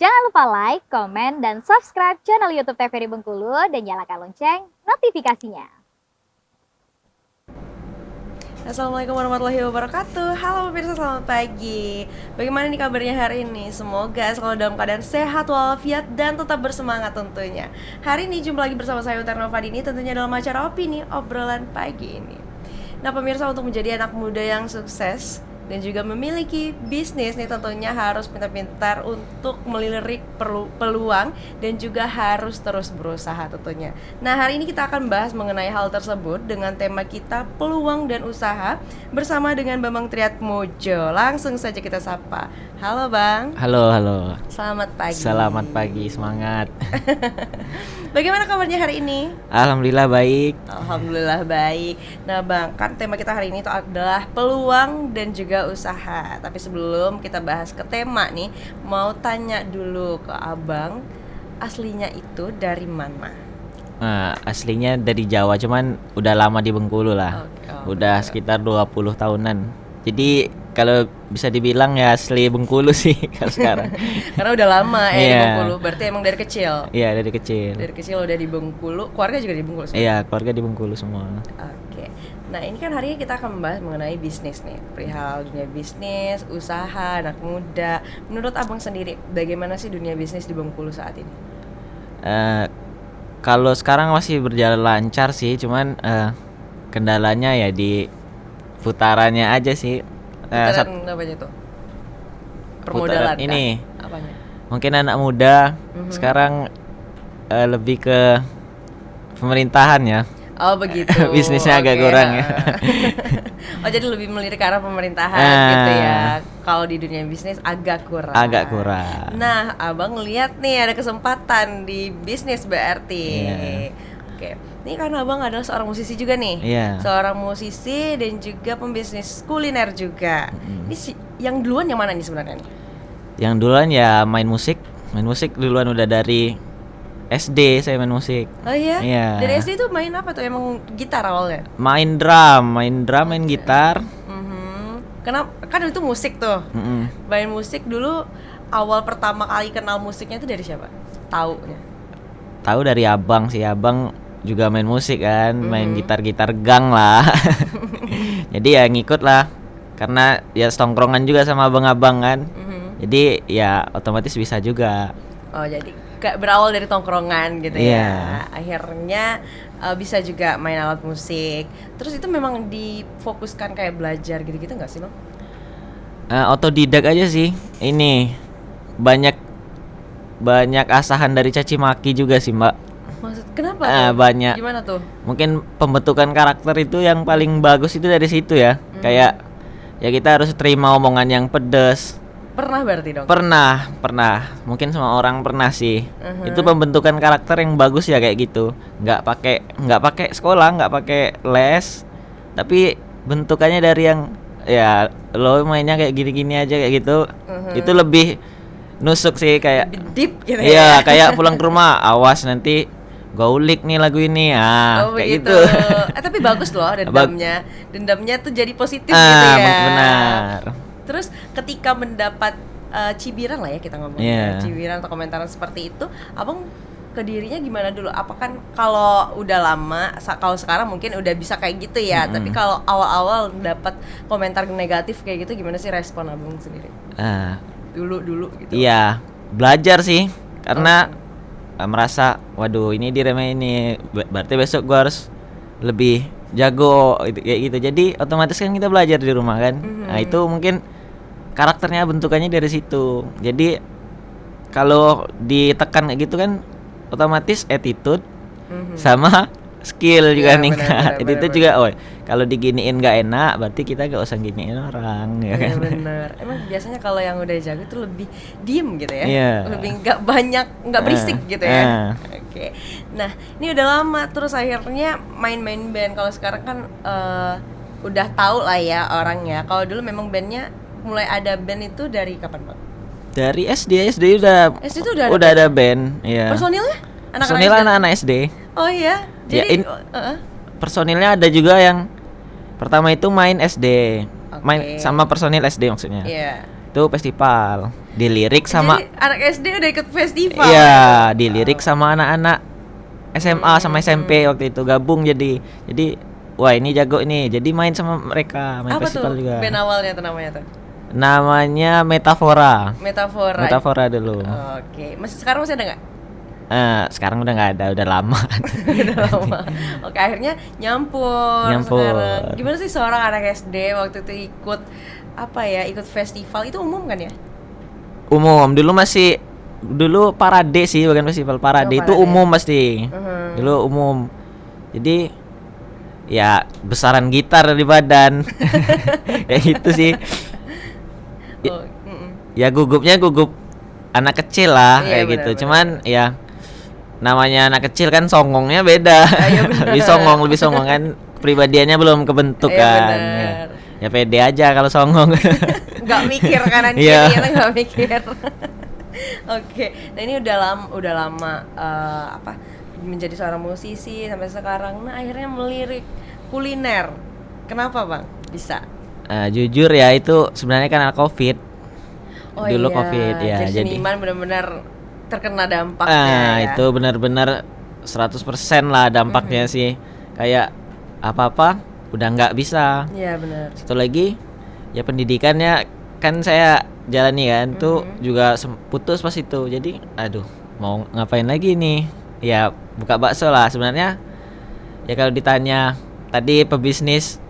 Jangan lupa like, komen, dan subscribe channel YouTube TVRI Bengkulu dan nyalakan lonceng notifikasinya. Assalamualaikum warahmatullahi wabarakatuh. Halo pemirsa, selamat pagi. Bagaimana nih kabarnya hari ini? Semoga selalu dalam keadaan sehat walafiat dan tetap bersemangat tentunya. Hari ini jumpa lagi bersama saya Utara Novadini, tentunya dalam acara Opini Obrolan Pagi ini. Nah pemirsa, untuk menjadi anak muda yang sukses dan juga memiliki bisnis nih, tentunya harus pintar-pintar untuk melirik peluang dan juga harus terus berusaha tentunya. Nah hari ini kita akan bahas mengenai hal tersebut dengan tema kita peluang dan usaha bersama dengan Bambang Triatmojo. Langsung saja kita sapa. Halo Bang. Halo. Selamat pagi. Selamat pagi, semangat. Bagaimana kabarnya hari ini? Alhamdulillah baik. Alhamdulillah baik. Nah Bang, kan tema kita hari ini itu adalah peluang dan juga usaha. Tapi sebelum kita bahas ke tema nih, mau tanya dulu ke Abang, aslinya itu dari mana? Aslinya dari Jawa, cuman udah lama di Bengkulu lah. Udah sekitar 20 tahunan. Jadi kalau bisa dibilang ya asli Bengkulu sih kalau sekarang. Karena udah lama di Bengkulu. Berarti emang dari kecil? Iya, dari kecil. Dari kecil udah di Bengkulu. Keluarga juga di Bengkulu? Iya, keluarga di Bengkulu semua. Oke. Nah ini kan hari ini kita akan membahas mengenai bisnis nih, perihal dunia bisnis, usaha, anak muda. Menurut Abang sendiri, bagaimana sih dunia bisnis di Bengkulu saat ini? Kalau sekarang masih berjalan lancar sih, cuman kendalanya ya di putarannya aja sih. Putaran apanya tuh? Permodalan ini kan? Apanya? Mungkin anak muda sekarang lebih ke pemerintahan ya. Oh begitu. Bisnisnya agak kurang ya. Oh jadi lebih melirik ke arah pemerintahan gitu ya. Kalau di dunia bisnis agak kurang. Nah Abang ngeliat nih ada kesempatan di bisnis berarti. Oke. Ini karena Abang adalah seorang musisi juga nih. Seorang musisi dan juga pembisnis kuliner juga. Ini yang duluan yang mana nih sebenarnya nih? Yang duluan ya main musik duluan, udah dari SD saya main musik. Oh iya? Iya. Dari SD itu main apa tuh? Emang gitar awalnya? Main drum, main gitar. Kenapa? Kan itu musik tuh. Main musik dulu, awal pertama kali kenal musiknya itu dari siapa? Taunya? Tahu dari abang sih, abang juga main musik kan, main gitar gang lah. Jadi ya ngikut lah, karena ya setongkrongan juga sama abang-abang kan. Jadi ya otomatis bisa juga. Oh jadi kayak berawal dari tongkrongan gitu ya. Akhirnya bisa juga main alat musik. Terus itu memang difokuskan kayak belajar gitu-gitu nggak sih Bang? Otodidak aja sih. Ini banyak asahan dari caci maki juga sih Mbak. Maksud kenapa tuh? Banyak. Gimana tuh? Mungkin pembentukan karakter itu yang paling bagus itu dari situ ya. Kayak ya kita harus terima omongan yang pedas. Pernah berarti dong? Pernah. Mungkin semua orang pernah sih. Itu pembentukan karakter yang bagus ya kayak gitu. Nggak pakai sekolah, nggak pakai les, tapi bentukannya dari yang ya lo mainnya kayak gini-gini aja kayak gitu. Itu lebih nusuk sih, kayak lebih deep gitu ya. Iya, kayak pulang ke rumah, awas nanti gua ulik nih lagu ini. Oh kayak begitu. gitu. Tapi bagus loh dendamnya tuh jadi positif gitu ya. Benar. Terus ketika mendapat cibiran lah ya kita ngomong, cibiran atau komentaran seperti itu, Abang ke dirinya gimana dulu? Apa kan kalau udah lama, kalau sekarang mungkin udah bisa kayak gitu ya, tapi kalau awal-awal dapat komentar negatif kayak gitu, gimana sih respon Abang sendiri? Dulu gitu. Iya, belajar sih, karena merasa waduh ini diremehin ini, berarti besok gua harus lebih jago kayak gitu. Jadi otomatis kan kita belajar di rumah kan. Nah itu mungkin karakternya, bentukannya dari situ. Jadi kalau ditekan kayak gitu kan otomatis attitude sama skill juga meningkat. Itu juga kalau diginiin nggak enak, berarti kita nggak usah giniin orang ya kan. Bener. Emang biasanya kalau yang udah jago itu lebih diem gitu ya. Lebih nggak berisik gitu ya. Oke. Nah ini udah lama terus akhirnya main-main band. Kalau sekarang kan udah tahu lah ya orangnya. Kalau dulu memang bandnya mulai ada band itu dari kapan Bang? Dari SD udah ada band. Iya. Personilnya? Personil anak-anak SD. Oh iya. Jadi personilnya ada juga yang pertama itu main SD, main sama personil SD maksudnya. itu festival. Dilirik sama Jadi anak SD udah ikut festival. iya, dilirik sama anak-anak SMA sama SMP waktu itu gabung jadi wah ini jago ini. Jadi main sama mereka, main Apa tuh festival juga. band awalnya tuh namanya tuh? Namanya Metafora. Metafora. Metafora dulu. Oke, sekarang masih ada nggak? Sekarang udah nggak ada, udah lama. Udah lama. Oke, akhirnya nyampur. Sekarang. Gimana sih seorang anak SD waktu itu ikut ikut festival itu umum kan ya? Umum dulu parade sih, bukan festival, parade itu parade. umum pasti. Dulu umum. Jadi ya besaran gitar di badan. Ya itu sih. Ya gugupnya gugup anak kecil lah, Iya, kayak gitu. benar. Cuman ya namanya anak kecil kan songongnya beda. Iya, benar. lebih songong kan, kepribadiannya belum kebentuk Iya, kan. benar. Ya pede aja kalau songong. Nggak mikir kanan Iya. kiri, nggak mikir. Oke, nah ini udah lama menjadi seorang musisi sampai sekarang. Nah akhirnya melirik kuliner. Kenapa bang? Bisa? Jujur ya itu sebenarnya karena COVID. Oh Dulu iya, COVID ya. jadi seniman benar-benar terkena dampaknya. Ya. Itu benar-benar 100% lah dampaknya sih. Kayak apa-apa udah nggak bisa. Iya benar. Satu lagi ya pendidikannya kan saya jalani kan tuh juga putus pas itu. Jadi aduh mau ngapain lagi nih? Ya buka bakso lah sebenarnya. Ya kalau ditanya tadi pebisnis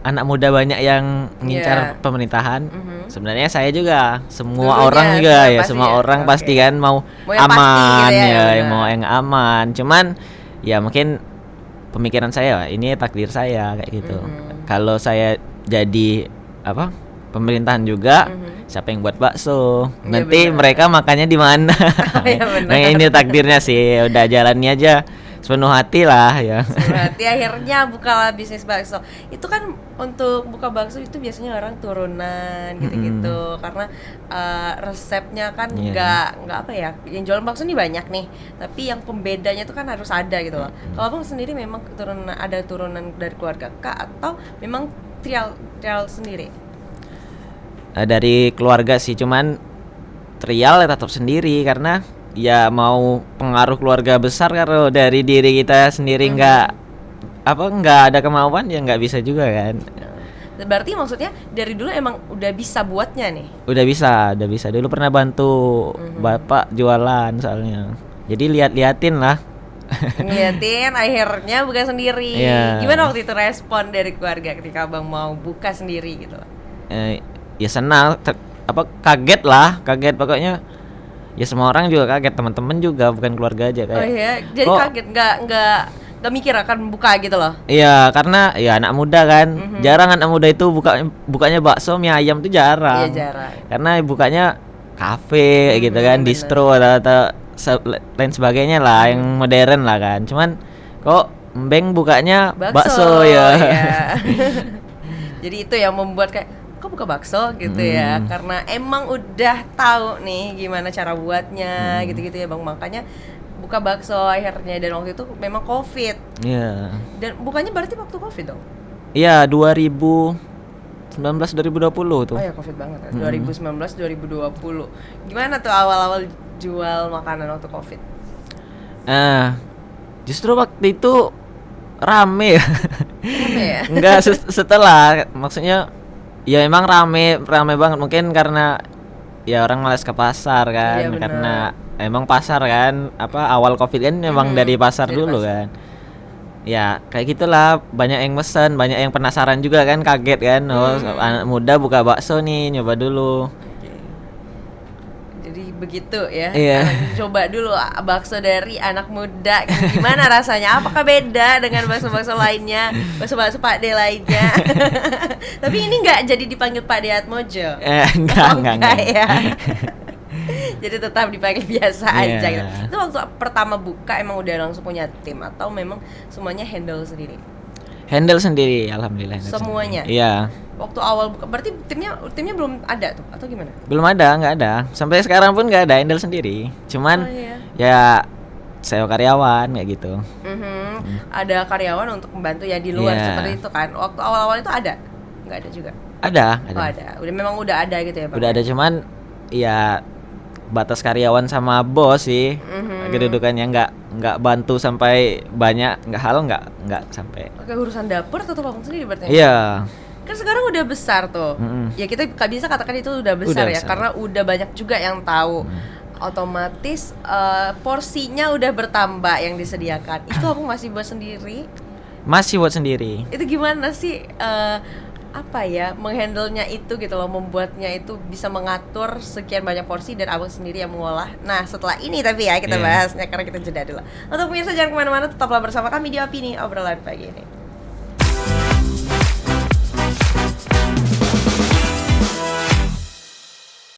anak muda banyak yang ngincar pemerintahan. Sebenarnya saya juga, semua Dulunya, orang juga ya, pasti semua ya. orang Oke. pasti kan mau yang pasti aman gitu ya, ya, benar. yang mau yang aman. Cuman ya mungkin pemikiran saya ini takdir saya kayak gitu. Kalau saya jadi pemerintahan juga, siapa yang buat bakso? Iya, Nanti benar. mereka makannya di mana? Iya, benar. Nah, ini takdirnya sih, udah jalannya aja sepenuh hati lah ya. Berarti akhirnya bukalah bisnis bakso. Itu kan untuk buka bakso itu biasanya orang turunan gitu-gitu. Karena resepnya kan Iya. nggak yang jualan bakso nih banyak nih. Tapi yang pembedanya tuh kan harus ada gitu loh. Kalau abang sendiri memang ada turunan dari keluarga kah atau memang trial sendiri? Dari keluarga sih, cuman trial ya tetap sendiri karena ya mau pengaruh keluarga besar kalau dari diri kita sendiri nggak ada kemauan ya nggak bisa juga kan. Berarti maksudnya dari dulu emang udah bisa buatnya nih? Udah bisa dulu pernah bantu bapak jualan soalnya, jadi liatin lah. Ngeliatin akhirnya buka sendiri. Iya. Gimana waktu itu respon dari keluarga ketika abang mau buka sendiri gitu? Ya senang, kaget pokoknya. Ya semua orang juga kaget, teman-teman juga, bukan keluarga aja kayak. Oh iya, jadi kok- kaget nggak mikir akan buka gitu loh. Iya, karena ya anak muda kan, jarang anak muda itu bukanya bakso mie ayam tuh jarang. Iya jarang. Karena bukanya kafe gitu kan, bener. distro atau lain sebagainya lah, yang modern lah kan. Cuman kok Mbeng bukanya bakso ya. Iya. Jadi itu yang membuat kayak kok buka bakso gitu ya, karena emang udah tahu nih gimana cara buatnya gitu-gitu ya bang, makanya buka bakso akhirnya. Dan waktu itu memang COVID. Iya. Dan bukannya berarti waktu COVID dong? Iya, 2019 2020 tuh. Oh ya COVID banget ya. 2019 2020. Gimana tuh awal-awal jual makanan waktu COVID? Justru waktu itu rame ya. Rame ya? Enggak, setelah maksudnya ya emang rame banget, mungkin karena ya orang malas ke pasar kan. Iya, bener. Karena emang pasar kan awal Covid kan memang dari pasar dari dulu pasar. kan. Ya kayak gitulah, banyak yang mesen, banyak yang penasaran juga kan, kaget kan. Anak muda buka bakso nih, nyoba dulu. Jadi begitu ya. Iya. Coba dulu bakso dari anak muda. Gimana rasanya? Apakah beda dengan bakso-bakso lainnya? Bakso-bakso Pak D lainnya? Tapi ini nggak jadi dipanggil Pak D Atmojo. Enggak. Ya. Jadi tetap dipanggil biasa Iya. aja gitu. Itu waktu pertama buka emang udah langsung punya tim atau memang semuanya handle sendiri? Handle sendiri, alhamdulillah. handle Semuanya? sendiri. Iya. Waktu awal buka berarti timnya belum ada tuh atau gimana? Belum ada, nggak ada. Sampai sekarang pun nggak ada, handle sendiri. Cuman Oh, iya. ya sewa karyawan kayak gitu. Ada karyawan untuk membantu ya di luar Iya. seperti itu kan. Waktu awal-awal itu ada? Nggak ada juga. Ada. Oh ada, memang udah ada gitu ya Bang? Udah ada, cuman ya batas karyawan sama bos sih. Kedudukannya nggak bantu sampai banyak, nggak sampai. Oke, urusan dapur tetap Abang sendiri berarti? Iya. Kan sekarang udah besar tuh. Ya kita bisa katakan itu udah besar ya, besar. karena udah banyak juga yang tahu. Otomatis porsinya udah bertambah yang disediakan. Itu Abang masih buat sendiri? Masih buat sendiri. Itu gimana sih apa ya menghandlenya itu gitu loh, membuatnya itu bisa mengatur sekian banyak porsi dan Abang sendiri yang mengolah. Nah setelah ini tapi ya kita bahasnya, karena kita jeda dulu. Untuk pemirsa jangan kemana-mana, tetaplah bersama kami di Opini Obrolan Pagi ini.